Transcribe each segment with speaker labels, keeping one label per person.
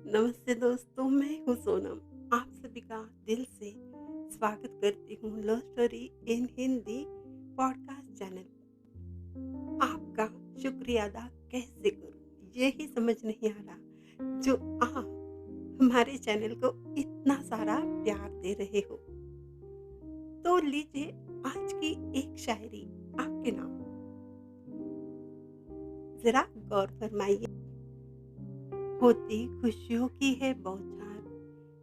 Speaker 1: नमस्ते दोस्तों, मैं हूँ सोनम। आप सभी का दिल से स्वागत करती हूँ love story in Hindi podcast channel पर। आपका शुक्रिया अदा कैसे करूँ यही समझ नहीं आ रहा, जो आप हमारे चैनल को इतना सारा प्यार दे रहे हो। तो लीजिए आज की एक शायरी आपके नाम। जरा गौर फरमाइए। होती खुशियों की है बौछार,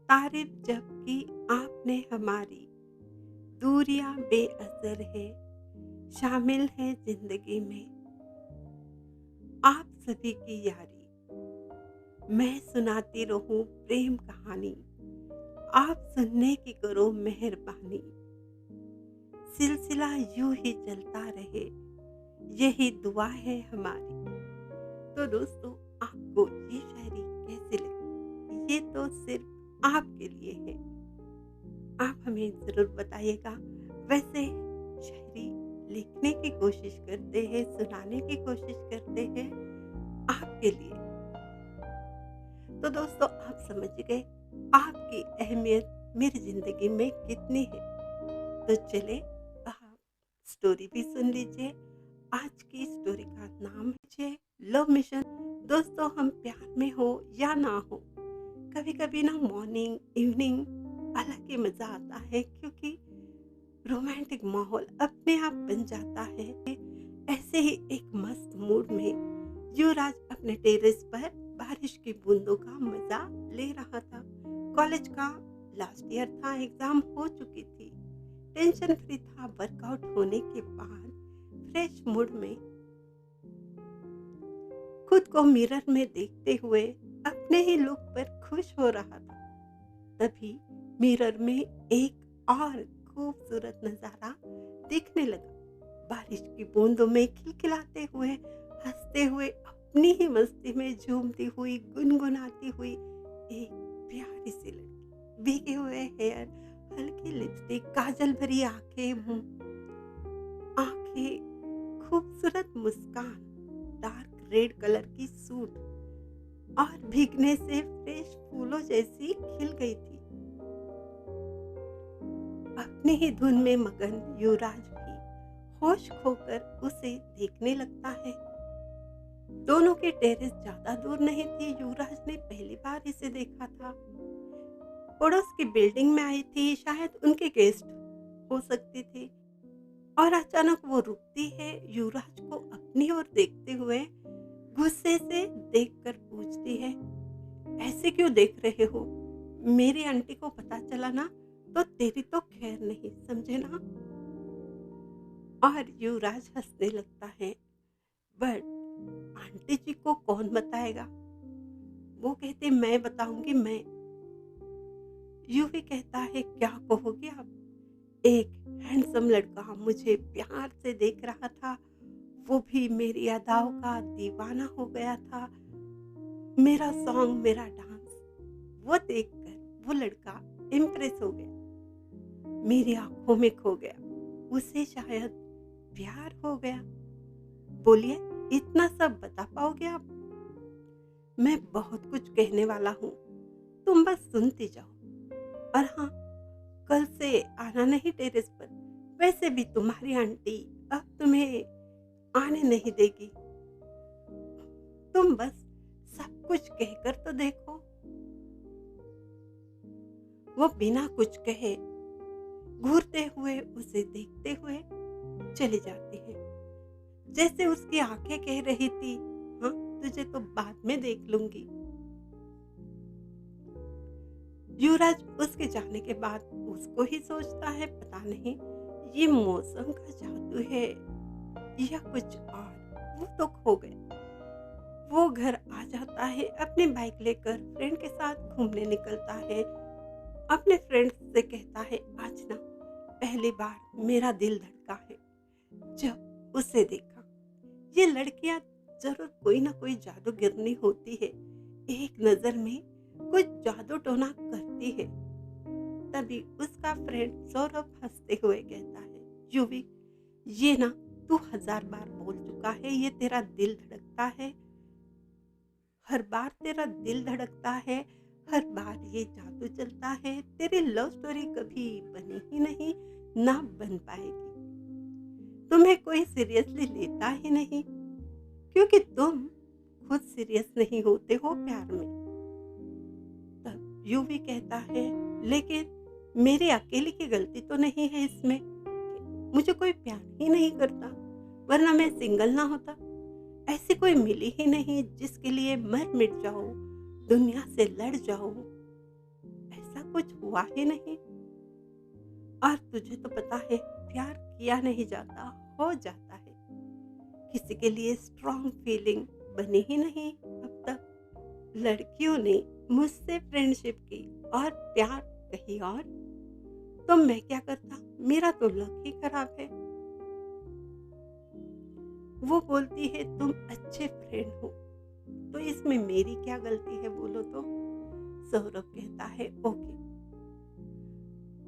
Speaker 1: तारीफ जब की आपने हमारी, दूरियां बेअसर है, शामिल है जिंदगी में आप सभी की यारी। मैं सुनाती रहूं प्रेम कहानी, आप सुनने की करो मेहरबानी। सिलसिला यूं ही चलता रहे, यही दुआ है हमारी। तो दोस्तों, आपको ये शायरी कैसी लगी? ये तो सिर्फ आपके लिए है। आप हमें ज़रूर बताइएगा। वैसे शायरी लिखने की कोशिश करते हैं, सुनाने की कोशिश करते हैं आपके लिए। तो दोस्तों, आप समझ गए आपकी अहमियत मेरी ज़िंदगी में कितनी है। तो चले आप स्टोरी भी सुन लीजिए। आज की स्टोरी का नाम है लव मिशन। दोस्तों, हम प्यार में हो या ना हो, कभी कभी ना मॉर्निंग इवनिंग अलग ही मजा आता है, क्योंकि रोमांटिक माहौल अपने आप बन जाता है। ऐसे ही एक मस्त मूड में युवराज अपने टेरेस पर बारिश की बूंदों का मजा ले रहा था। कॉलेज का लास्ट ईयर था, एग्जाम हो चुकी थी, टेंशन फ्री था। वर्कआउट होने के बाद फ्रेश मूड में खुद को मिरर में देखते हुए अपने ही लुक पर खुश हो रहा था। तभी मिरर में एक और खूबसूरत नजारा दिखने लगा। बारिश की बूंदों में खिलखिलाते हुए, हंसते हुए, अपनी ही मस्ती में झूमती हुई, गुनगुनाती हुई एक प्यारी सी लड़की। भीगे हुए हेयर, हल्की लिपस्टिक, काजल भरी आंखें, खूबसूरत मुस्कान, डार्क रेड कलर की सूट और भीगने से फ्रेश फूलों जैसी खिल गई थी। अपनी ही धुन में मगन युवराज भी होश खोकर उसे देखने लगता है। दोनों के टेरेस ज्यादा दूर नहीं थी। युवराज ने पहली बार इसे देखा था। पड़ोस की बिल्डिंग में आई थी, शायद उनके गेस्ट हो सकती थी। और अचानक वो रुकती है, युवराज को अपनी ओर देखते हुए गुस्से से देखकर पूछती है, ऐसे क्यों देख रहे हो? मेरी आंटी को पता चला ना तो तेरी तो खैर नहीं, समझे ना? और युवराज हंसने लगता है। बट आंटी जी को कौन बताएगा? वो कहते मैं बताऊंगी मैं। यूवी कहता है क्या कहोगे आप? एक हैंडसम लड़का मुझे प्यार से देख रहा था, वो भी मेरी अदाओं का दीवाना हो गया था। मेरा सॉन्ग, मेरा डांस, वो देखकर वो लड़का इम्प्रेस हो गया, मेरी आंखों में खो गया, उसे शायद प्यार हो गया। बोलिए, इतना सब बता पाओगे आप? मैं बहुत कुछ कहने वाला हूँ, तुम बस सुनती जाओ। और हाँ, कल से आना नहीं टेरेस पर। वैसे भी तुम्हारी आंटी अब तुम्हें आने नहीं देगी। तुम बस सब कुछ कहकर तो देखो। वो बिना कुछ कहे घूरते हुए उसे देखते हुए चली जाती है, जैसे उसकी आंखें कह रही थी, हाँ तुझे तो बाद में देख लूंगी। युवराज उसके जाने के बाद उसको ही सोचता है, पता नहीं ये मौसम का जादू है या कुछ और। वो तो खो गया। वो घर आ जाता है, अपनी बाइक लेकर फ्रेंड के साथ घूमने निकलता है। अपने फ्रेंड से कहता है, आज ना पहली बार मेरा दिल धड़का है जब उसे देखा। ये लड़कियां जरूर कोई ना कोई जादूगिरनी होती है, एक नजर में कुछ जादू टोना करती है। तभी उसका फ्रेंड सौरभ हंसते हुए कहता है, युवी ये ना तू 1000 बार बोल चुका है, ये तेरा दिल धड़कता है। हर बार तेरा दिल धड़कता है, हर बार ये जादू चलता है, तेरी लव स्टोरी कभी बनी ही नहीं, ना बन पाएगी। तुम्हें कोई सीरियसली लेता ही नहीं, क्योंकि तुम खुद सीरियस नहीं होते हो प्यार में। तब यूवी कहता है, लेकिन मेरी अकेले की गलती तो नहीं है इसमें, मुझे कोई प्यार ही नहीं करता, वरना मैं सिंगल ना होता। ऐसी कोई मिली ही नहीं जिसके लिए मर मिट जाओ, दुनिया से लड़ जाओ, ऐसा कुछ हुआ ही नहीं। और तुझे तो पता है, प्यार किया नहीं जाता, हो जाता है। किसी के लिए स्ट्रॉन्ग फीलिंग बनी ही नहीं अब तक। लड़कियों ने मुझसे फ्रेंडशिप की और प्यार कहीं और। तो मैं क्या करता, मेरा तो लक ही खराब है। वो बोलती है, तुम अच्छे फ्रेंड हो, तो इसमें मेरी क्या गलती है बोलो तो। सौरभ कहता है, ओके,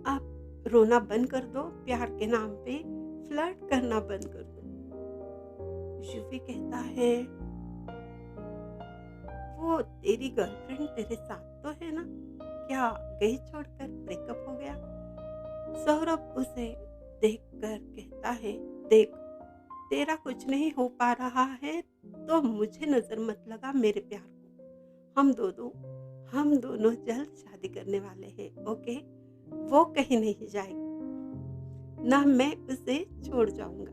Speaker 1: आप रोना बंद कर दो, प्यार के नाम पे फ्लर्ट करना बंद कर दो। यूवी कहता है, वो तेरी गर्लफ्रेंड तेरे साथ तो है ना, क्या गई छोड़कर ब्रेकअप हो गया? सौरभ उसे देखकर कहता है, देख, तेरा कुछ नहीं हो पा रहा है तो मुझे नजर मत लगा मेरे प्यार को। हम दोनों जल्द शादी करने वाले हैं, ओके? वो कहीं नहीं जाएगी, ना मैं उसे छोड़ जाऊंगा,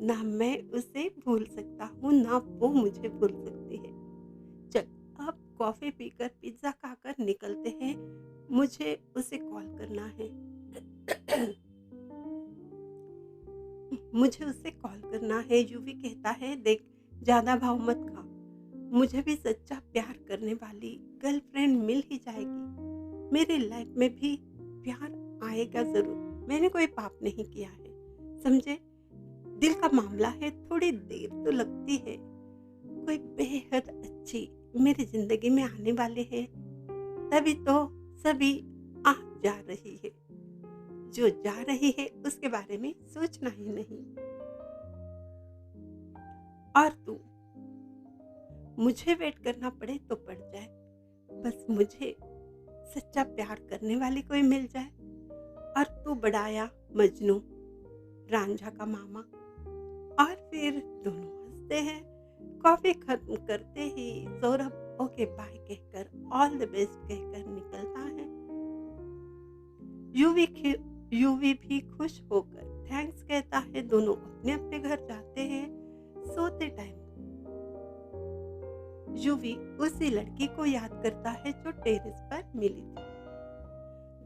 Speaker 1: ना मैं उसे भूल सकता हूँ, ना वो मुझे भूल सकती है। चल, अब कॉफी पीकर पिज्जा खाकर निकलते हैं, मुझे उसे कॉल करना है। मुझे उससे कॉल करना है। यूवी कहता है, देख, ज्यादा भाव मत खा, मुझे भी सच्चा प्यार करने वाली गर्लफ्रेंड मिल ही जाएगी। मेरी लाइफ में भी प्यार आएगा जरूर, मैंने कोई पाप नहीं किया है, समझे? दिल का मामला है, थोड़ी देर तो लगती है। कोई बेहद अच्छी मेरी जिंदगी में आने वाले हैं, तभी तो सभी आ जा रही है। जो जा रही है उसके बारे में सोचना ही नहीं। और तू, मुझे वेट करना पड़े तो पड़ जाए, बस मुझे सच्चा प्यार करने वाली कोई मिल जाए। और तू बड़ाया मजनू, रांझा का मामा। और फिर दोनों हंसते हैं। कॉफी खत्म करते ही सौरभ ओके बाय कहकर, ऑल द बेस्ट कहकर निकलता है। यूवी भी खुश होकर थैंक्स कहता है। दोनों अपने अपने घर जाते हैं। सोते टाइम यूवी उसी लड़की को याद करता है जो टेरेस पर मिली थी।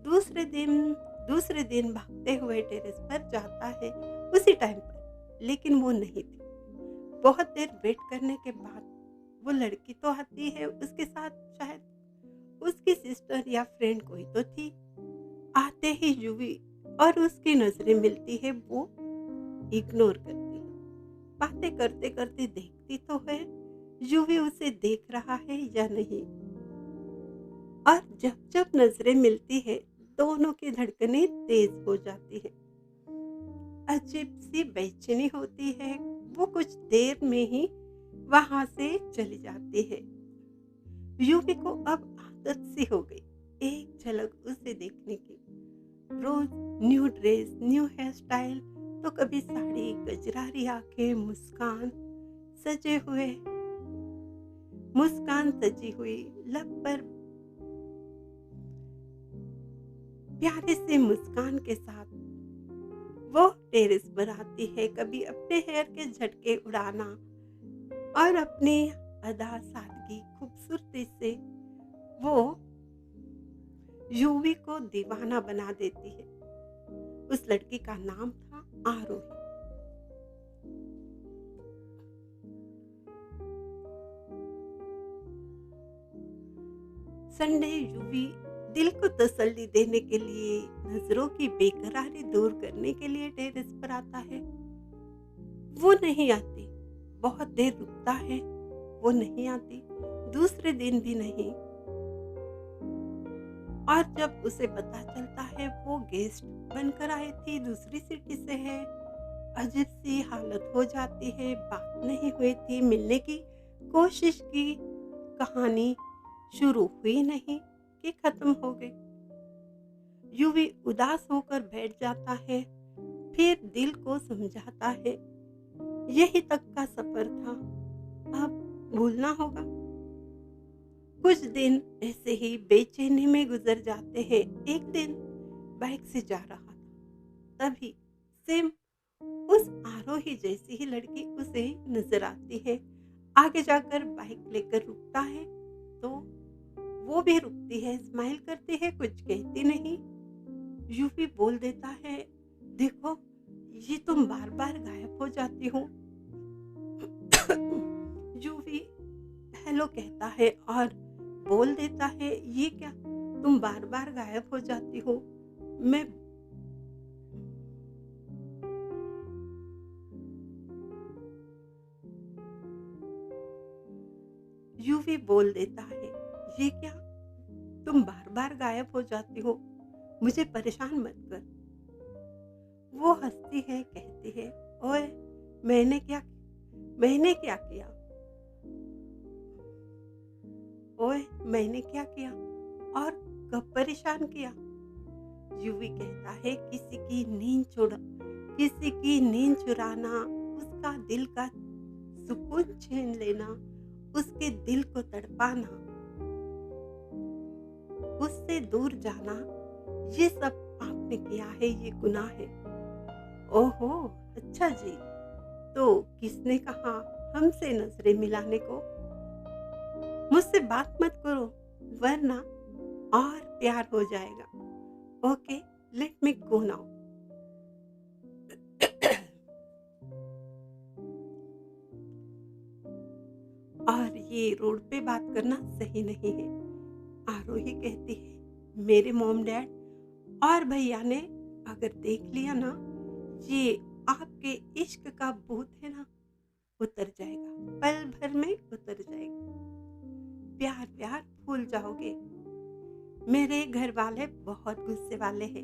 Speaker 1: दूसरे दिन भागते हुए टेरेस पर जाता है उसी टाइम पर, लेकिन वो नहीं थी। बहुत देर वेट करने के बाद वो लड़की तो आती है, उसके साथ शायद उसकी सिस्टर या फ्रेंड कोई तो थी। आते ही यूवी और उसकी नजरें मिलती है, वो इग्नोर करती है। बातें करते करते देखती तो है यूवी उसे देख रहा है या नहीं। और जब जब नजरें मिलती है, दोनों की धड़कनें तेज हो जाती है। अजीब सी बेचैनी होती है। वो कुछ देर में ही वहां से चली जाती है। यूवी को अब आदत सी हो गई एक झलक उसे देखने की। रोज new dress, new hair style, तो कभी साड़ी, गजरारी आंखें, मुस्कान सजी हुई, लब पर प्यारे से मुस्कान के साथ वो टेरेस पर आती है। कभी अपने हेयर के झटके उड़ाना और अपनी अदा, सादगी, खूबसूरती से वो यूवी को दीवाना बना देती है। उस लड़की का नाम था आरोही। संडे यूवी दिल को तसल्ली देने के लिए, नजरों की बेकरारी दूर करने के लिए टेरेस पर आता है। वो नहीं आती। बहुत देर रुकता है, वो नहीं आती। दूसरे दिन भी नहीं। और जब उसे पता चलता है वो गेस्ट बनकर आई थी, दूसरी सिटी से है, अजीब सी हालत हो जाती है। बात नहीं हुई थी, मिलने की कोशिश की, कहानी शुरू हुई नहीं कि खत्म हो गई। यूं ही उदास होकर बैठ जाता है, फिर दिल को समझाता है, यही तक का सफर था, अब भूलना होगा। कुछ दिन ऐसे ही बेचैनी में गुजर जाते हैं। एक दिन बाइक से जा रहा था, तभी सेम उस आरोही जैसी ही लड़की उसे नजर आती है। आगे जाकर बाइक लेकर रुकता है तो वो भी रुकती है, स्माइल करती है, कुछ कहती नहीं। यूं भी बोल देता है, देखो ये तुम बार बार गायब हो जाती हो। यूं भी हेलो कहता है और बोल देता है, ये क्या तुम बार बार गायब हो जाती हो। मैं यूं भी बोल देता है, ये क्या तुम बार बार गायब हो जाती हो, मुझे परेशान मत कर। वो हंसती है, कहती है, ओए मैंने क्या किया, ओए मैंने क्या किया और कब परेशान किया। यूवी कहता है, किसी की नींद चुराना, उसका दिल का सुकून छीन लेना, उसके दिल को तड़पाना, उससे दूर जाना, ये सब आपने किया है, ये गुनाह है। ओहो, अच्छा जी, तो किसने कहा हमसे नजरें मिलाने को। मुझसे बात मत करो वरना और प्यार हो जाएगा। Okay, let me go now. और ये रोड पे बात करना सही नहीं है। आरोही कहती है, मेरे मॉम डैड और भैया ने अगर देख लिया ना, ये आपके इश्क का भूत है ना, उतर जाएगा, पल भर में उतर जाएगा। प्यार प्यार भूल जाओगे। मेरे घर वाले बहुत गुस्से वाले हैं।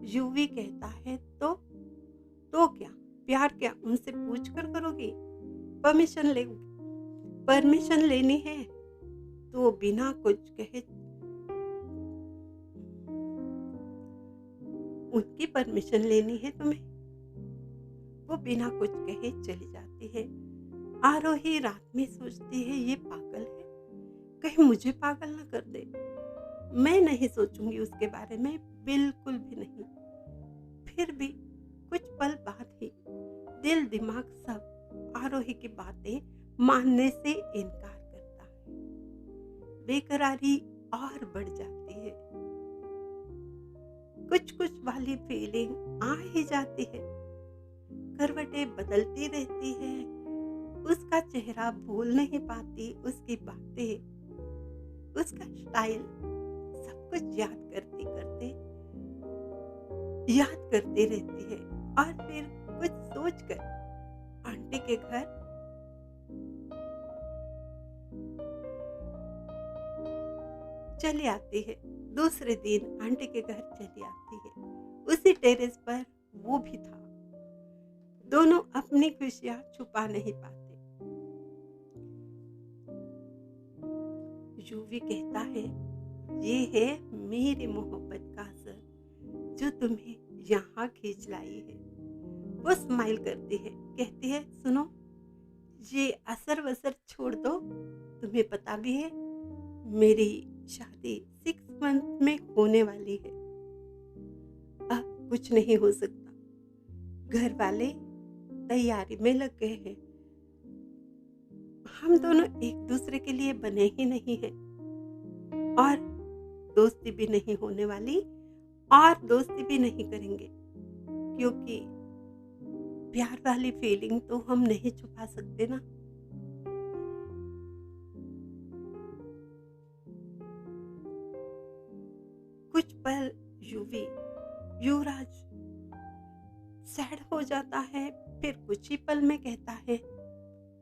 Speaker 1: यूवी कहता है, तो क्या, प्यार क्या उनसे पूछ कर करोगी, परमिशन ले परमिशन लेनी है तो बिना कुछ कहे उनकी परमिशन लेनी है तुम्हें। वो बिना कुछ कहे चली जाती है। आरोही रात में सोचती है, ये पागल है, कहीं मुझे पागल ना कर दे। मैं नहीं सोचूंगी उसके बारे में, बिल्कुल भी नहीं। फिर भी कुछ पल बाद ही दिल दिमाग सब आरोही की बातें मानने से इनकार करता है। बेकरारी और बढ़ जाती है, कुछ कुछ वाली फीलिंग आ ही जाती है। करवटें बदलती रहती है, उसका चेहरा भूल नहीं पाती, उसकी बातें, उसका स्टाइल, सब कुछ याद करती रहती है। और फिर कुछ सोचकर आंटी के घर चली आती है। दूसरे दिन आंटी के घर चली आती है। उसी टेरेस पर वो भी था। दोनों अपनी खुशियां छुपा नहीं पाते। यूवी कहता है, ये है मेरी मोहब्बत का असर जो तुम्हें यहाँ खींच लाई है। वो स्माइल करती है, कहती है, सुनो, ये असर वसर छोड़ दो। तुम्हें पता भी है मेरी शादी 6 मंथ में होने वाली है। अब कुछ नहीं हो सकता। घर वाले तैयारी में लग गए हैं। हम दोनों एक दूसरे के लिए बने ही नहीं हैं और दोस्ती भी नहीं होने वाली और दोस्ती भी नहीं करेंगे, क्योंकि प्यार वाली फीलिंग तो हम नहीं छुपा सकते ना। कुछ पल युवराज सैड हो जाता है, फिर कुछ ही पल में कहता है,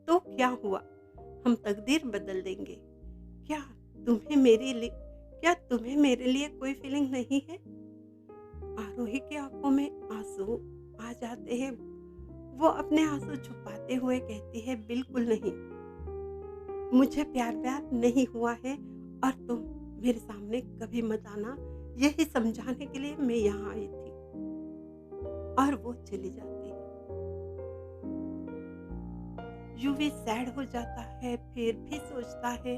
Speaker 1: तो क्या हुआ, हम तकदीर बदल देंगे। क्या तुम्हें मेरे लिए कोई फीलिंग नहीं है। आरोही की आंखों में आंसू आ जाते हैं। वो अपने आंसू छुपाते हुए कहती है, बिल्कुल नहीं, मुझे प्यार-व्यार नहीं हुआ है और तुम मेरे सामने कभी मत आना, यही समझाने के लिए मैं यहाँ आई थी। और वो चली जाती है। यूवी सैड हो जाता है, फिर भी सोचता है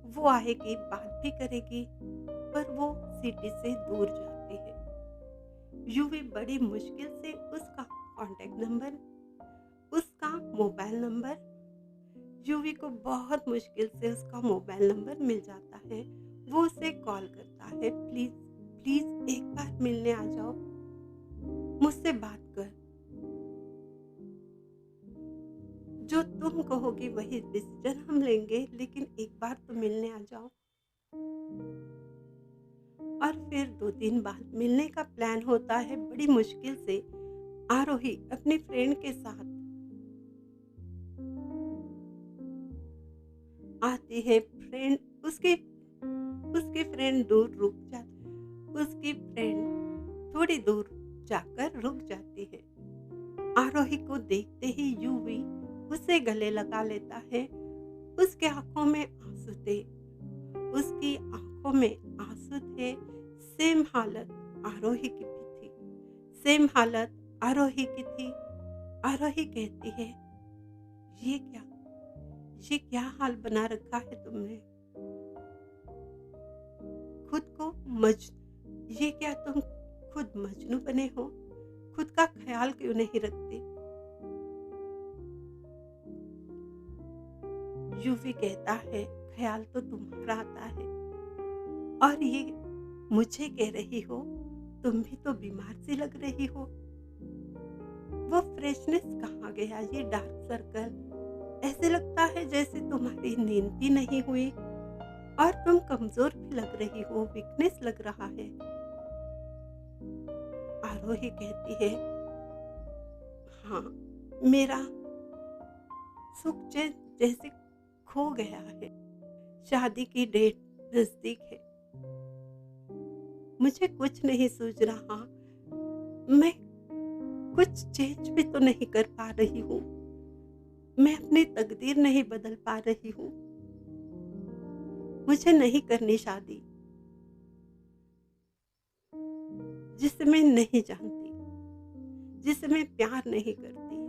Speaker 1: वो आएगी, बात भी करेगी, पर वो सिटी से दूर जाती है। यूवी बड़ी मुश्किल से उसका कॉन्टैक्ट नंबर, उसका मोबाइल नंबर, यूवी को बहुत मुश्किल से उसका मोबाइल नंबर मिल जाता है। वो उसे कॉल करता है, प्लीज प्लीज एक बार मिलने आ जाओ, मुझसे बात कर, जो तुम कहोगी वही डिसीजन हम लेंगे, लेकिन एक बार तो मिलने आ जाओ। और फिर 2 दिन बाद मिलने का प्लान होता है। बड़ी मुश्किल से आरोही अपनी फ्रेंड के साथ आती है। फ्रेंड उसकी उसकी फ्रेंड दूर रुक जाती, उसकी फ्रेंड थोड़ी दूर जाकर रुक जाती है। आरोही को देखते ही यूवी उसे गले लगा लेता है। उसके आंखों में आंसू थे, उसकी आंखों में आंसू थे। सेम हालत आरोही की भी थी, सेम हालत आरोही की थी। आरोही कहती है, ये क्या ये क्या हाल बना रखा है तुमने खुद को मज ये क्या तुम खुद मजनू बने हो, खुद का ख्याल क्यों नहीं रखते। यूवी कहता है, ख्याल तो तुम्हारा आता है और ये मुझे कह रही हो, तुम भी तो बीमार सी लग रही हो। वो फ्रेशनेस कहाँ गया, ये डार्क सर्कल, ऐसे लगता है जैसे तुम्हारी नींद भी नहीं हुई और तुम कमजोर भी लग रही हो, वीकनेस लग रहा है। आरोही कहती है, हाँ, मेरा सुख चैन जैसे खो गया है, शादी की डेट नजदीक है, मुझे कुछ नहीं सूझ रहा, मैं कुछ चेंज भी तो नहीं कर पा रही हूँ, मैं अपनी तकदीर नहीं बदल पा रही हूँ, मुझे नहीं करनी शादी जिसे मैं नहीं जानती, जिसे मैं प्यार नहीं करती।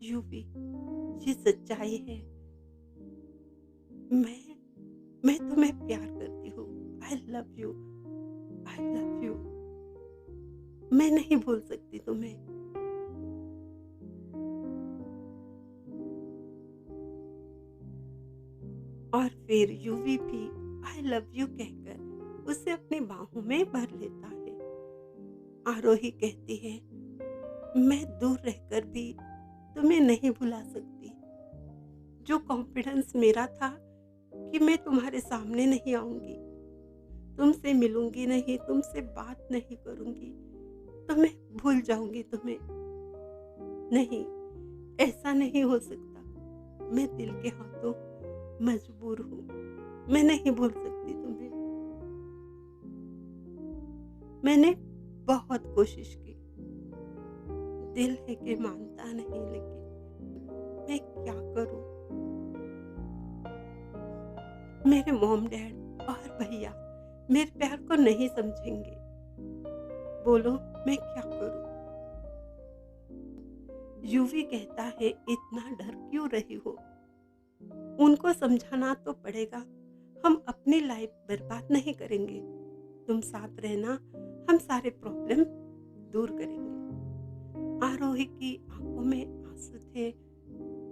Speaker 1: यूवी, ये सच्चाई है, मैं तुम्हें प्यार करती हूँ। I love you, I love you, मैं नहीं भूल सकती तुम्हें। और फिर यूवी भी आई लव यू कहकर उसे अपनी बाहों में भर लेता है। आरोही कहती है, मैं दूर रहकर भी तुम्हें नहीं भुला सकती। जो कॉन्फिडेंस मेरा था कि मैं तुम्हारे सामने नहीं आऊंगी, तुमसे मिलूंगी नहीं, तुमसे बात नहीं करूंगी, तो मैं भूल जाऊंगी तुम्हें। नहीं, ऐसा नहीं हो सकता। मैं दिल के हाथों मजबूर हूँ, मैं नहीं भूल सकती तुम्हें। मैंने बहुत कोशिश की, दिल है कि मानता नहीं, लेकिन मैं क्या करूं। मेरे मॉम डैड और भैया मेरे प्यार को नहीं समझेंगे, बोलो मैं क्या करूं। यूवी कहता है, इतना डर क्यों रही हो, उनको समझाना तो पड़ेगा, हम अपनी लाइफ बर्बाद नहीं करेंगे, तुम साथ रहना, हम सारे प्रॉब्लम दूर करेंगे। आरोही की आंखों में आंसू थे।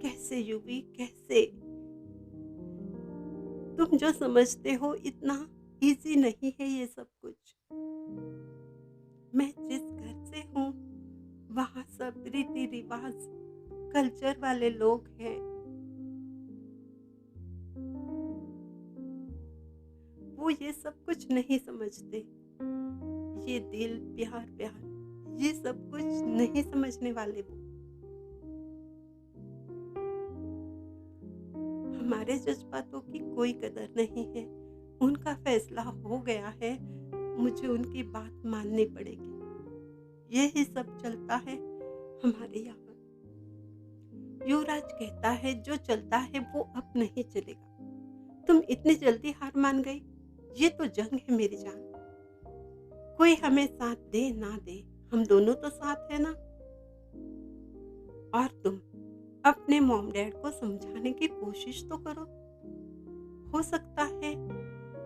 Speaker 1: कैसे यूवी, कैसे, तुम जो समझते हो इतना इजी नहीं है ये सब कुछ। मैं जिस घर से हूँ वहाँ सब रीति रिवाज, कल्चर वाले लोग हैं, वो ये सब कुछ नहीं समझते। ये दिल, प्यार प्यार, ये सब कुछ नहीं समझने वाले वो। हमारे जज्बातों की कोई कदर नहीं है, उनका फैसला हो गया है, मुझे उनकी बात माननी पड़ेगी। यही सब चलता है हमारे यहाँ। युवराज कहता है जो चलता है वो अब नहीं चलेगा। तुम इतनी जल्दी हार मान गई? ये तो जंग है मेरी जान। कोई हमें साथ दे ना दे, हम दोनों तो साथ है ना। और तुम अपने मॉम डैड को समझाने की कोशिश तो करो। हो सकता है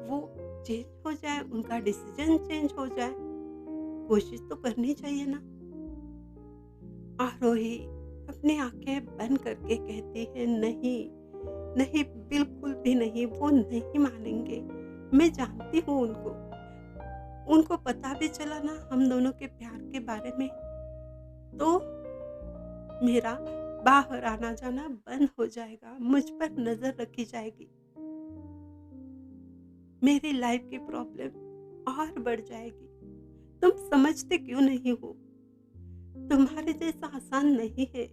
Speaker 1: वो चेंज हो जाए, उनका डिसीजन चेंज हो जाए। कोशिश तो करनी चाहिए ना। आरोही अपनी आंखें बंद करके कहती है, नहीं नहीं, बिल्कुल भी नहीं, वो नहीं मानेंगे। मैं जानती हूँ उनको पता भी चला ना हम दोनों के प्यार के बारे में, तो मेरा बाहर आना जाना बंद हो जाएगा, मुझ पर नजर रखी जाएगी, मेरी लाइफ की प्रॉब्लम और बढ़ जाएगी। तुम समझते क्यों नहीं हो? तुम्हारे जैसा आसान नहीं है।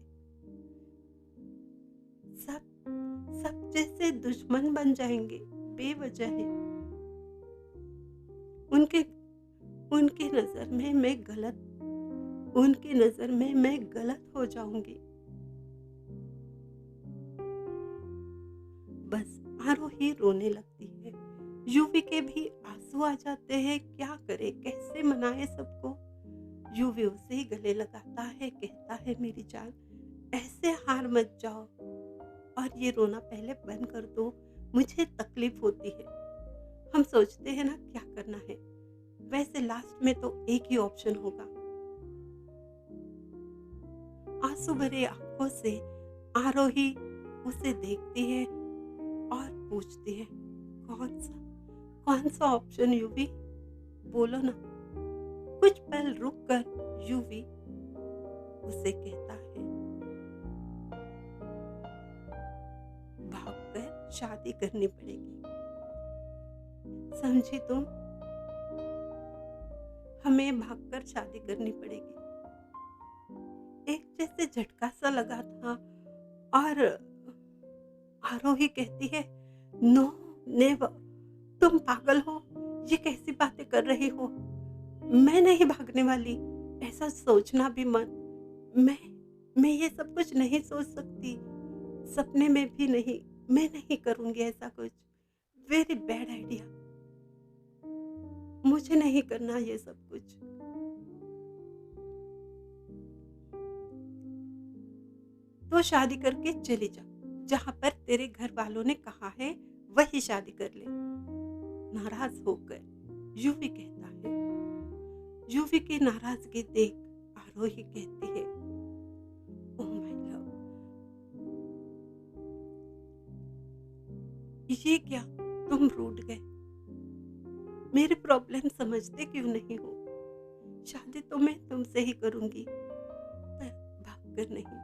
Speaker 1: सब जैसे दुश्मन बन जाएंगे बेवजह है। उनके उनकी नजर में मैं गलत हो जाऊंगी। बस आरोही रोने लगती है। यूवी के भी आंसू आ जाते हैं। क्या करे, कैसे मनाए सबको। यूवी उसे ही गले लगाता है, कहता है मेरी जान ऐसे हार मत जाओ और ये रोना पहले बंद कर दो, मुझे तकलीफ होती है। हम सोचते हैं ना क्या करना है, वैसे लास्ट में तो एक ही ऑप्शन होगा। आंसू भरे आंखों से आरोही उसे देखती है और पूछती है, कौन सा ऑप्शन यूवी, बोलो ना। कुछ पल रुक कर यूवी उसे कहता है, भागकर शादी करनी पड़ेगी, समझी तुम? हमें भागकर शादी करनी पड़ेगी। एक जैसे झटका सा लगा था और आरोही कहती है, नो नेवर, तुम पागल हो, ये कैसी बातें कर रही हो? मैं नहीं भागने वाली, ऐसा सोचना भी मत। मैं ये सब कुछ नहीं सोच सकती, सपने में भी नहीं। मैं नहीं करूंगी ऐसा कुछ, वेरी बैड आइडिया। मुझे नहीं करना ये सब कुछ। तो शादी करके चली जा, जहां पर तेरे घर वालों ने कहा है वही शादी कर ले। नाराज होकर यूवी कहता है। यूवी की नाराजगी देख आरोही कहती है, ओह माय लव, ये क्या, तुम रूठ गए? मेरी प्रॉब्लम समझते क्यों नहीं हो? शादी तो मैं तुमसे ही करूंगी, पर भागकर नहीं।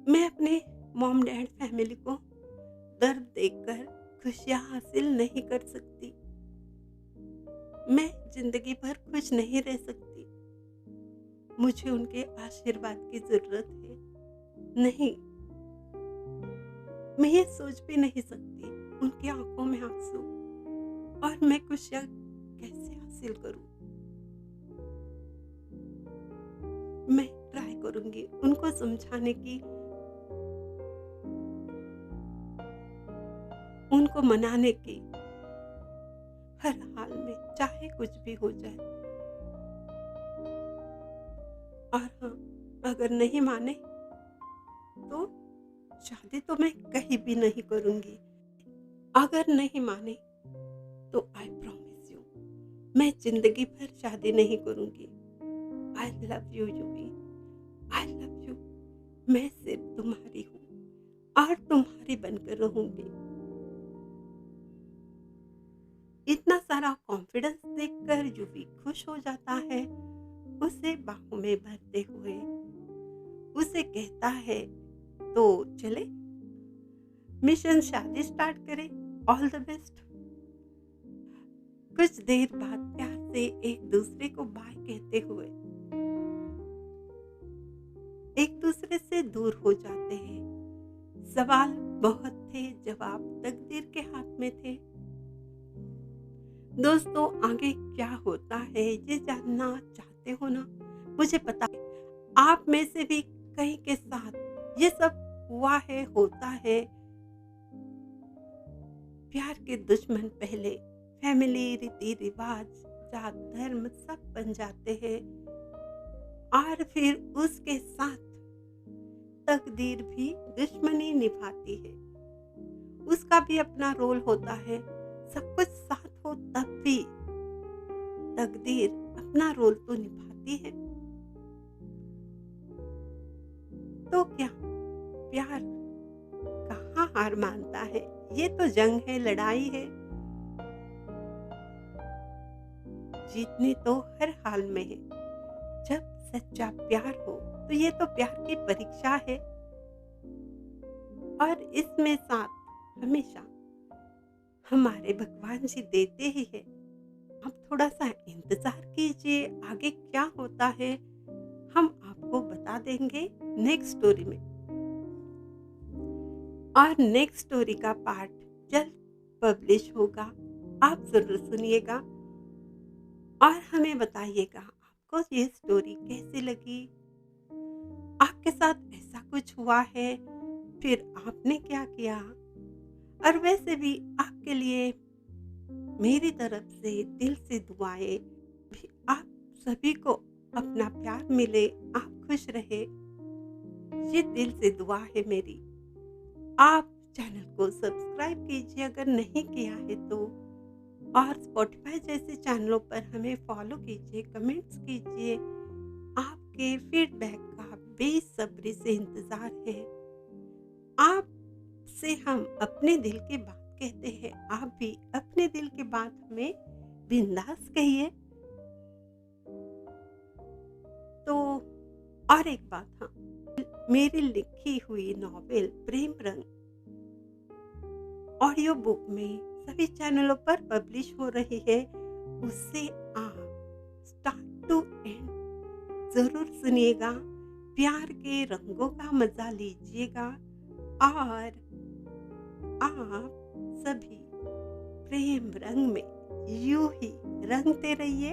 Speaker 1: मैं अपने मॉम डैड फैमिली को दर्द देकर खुशियां हासिल नहीं कर सकती। मैं जिंदगी भर खुश नहीं रह सकती। मुझे उनके आशीर्वाद की जरूरत है। नहीं, मैं ये सोच भी नहीं सकती उनकी आंखों में आंसू, और मैं खुशियां कैसे हासिल करूं। मैं ट्राई करूंगी उनको समझाने की, उनको मनाने की, हर हाल में चाहे कुछ भी हो जाए। और हाँ, अगर नहीं माने तो शादी तो मैं कहीं भी नहीं करूंगी। अगर नहीं माने तो आई प्रॉमिस यू, मैं जिंदगी भर शादी नहीं करूंगी। I love you UV, I love you. मैं सिर्फ तुम्हारी हूँ और तुम्हारी बनकर रहूंगी। इतना सारा कॉन्फिडेंस देखकर यूवी खुश हो जाता है। उसे बाहों में भरते हुए उसे कहता है, तो चले मिशन शादी स्टार्ट करें, ऑल द बेस्ट। कुछ देर बाद प्यार से एक दूसरे को बाय कहते हुए एक दूसरे से दूर हो जाते हैं। सवाल बहुत थे, जवाब तकदीर के हाथ में थे। दोस्तों, आगे क्या होता है ये जानना चाहते चाहते हो ना, मुझे पता है आप में से भी कई के साथ ये सब हुआ है, होता है। प्यार के दुश्मन पहले फैमिली, रीति रिवाज, जात धर्म सब बन जाते हैं और फिर उसके साथ तकदीर भी दुश्मनी निभाती है। उसका भी अपना रोल होता है। सब कुछ साथ हो तब भी तकदीर अपना रोल तो निभाती है। तो क्या प्यार कहाँ हार मानता है? ये तो जंग है, लड़ाई है। जीतनी तो हर हाल में है। जब सच्चा प्यार हो तो ये तो प्यार की परीक्षा है और इसमें साथ हमेशा हमारे भगवान जी देते ही है। आप थोड़ा सा इंतजार कीजिए, आगे क्या होता है हम आपको बता देंगे नेक्स्ट स्टोरी में। और नेक्स्ट स्टोरी का पार्ट जल्द पब्लिश होगा, आप जरूर सुनिएगा और हमें बताइएगा आपको ये स्टोरी कैसी लगी। आपके साथ ऐसा कुछ हुआ है, फिर आपने क्या किया? और वैसे भी आपके लिए मेरी तरफ से दिल से दुआएं भी, आप सभी को अपना प्यार मिले, आप खुश रहे, ये दिल से दुआ है मेरी। आप चैनल को सब्सक्राइब कीजिए अगर नहीं किया है तो, और स्पॉटिफाई जैसे चैनलों पर हमें फॉलो कीजिए, कमेंट्स कीजिए। आपके फीडबैक का बेसब्री से इंतजार है। आपसे हम अपने दिल की बात कहते हैं, आप भी अपने दिल की बात हमें बिंदास कहिए। तो और एक बात, हाँ, मेरी लिखी हुई नॉवेल प्रेम रंग ऑडियो बुक में सभी चैनलों पर पब्लिश हो रही है। उससे आप स्टार्ट टू एंड जरूर सुनिएगा, प्यार के रंगों का मजा लीजिएगा और आप सभी प्रेम रंग में यूं ही रंगते रहिए।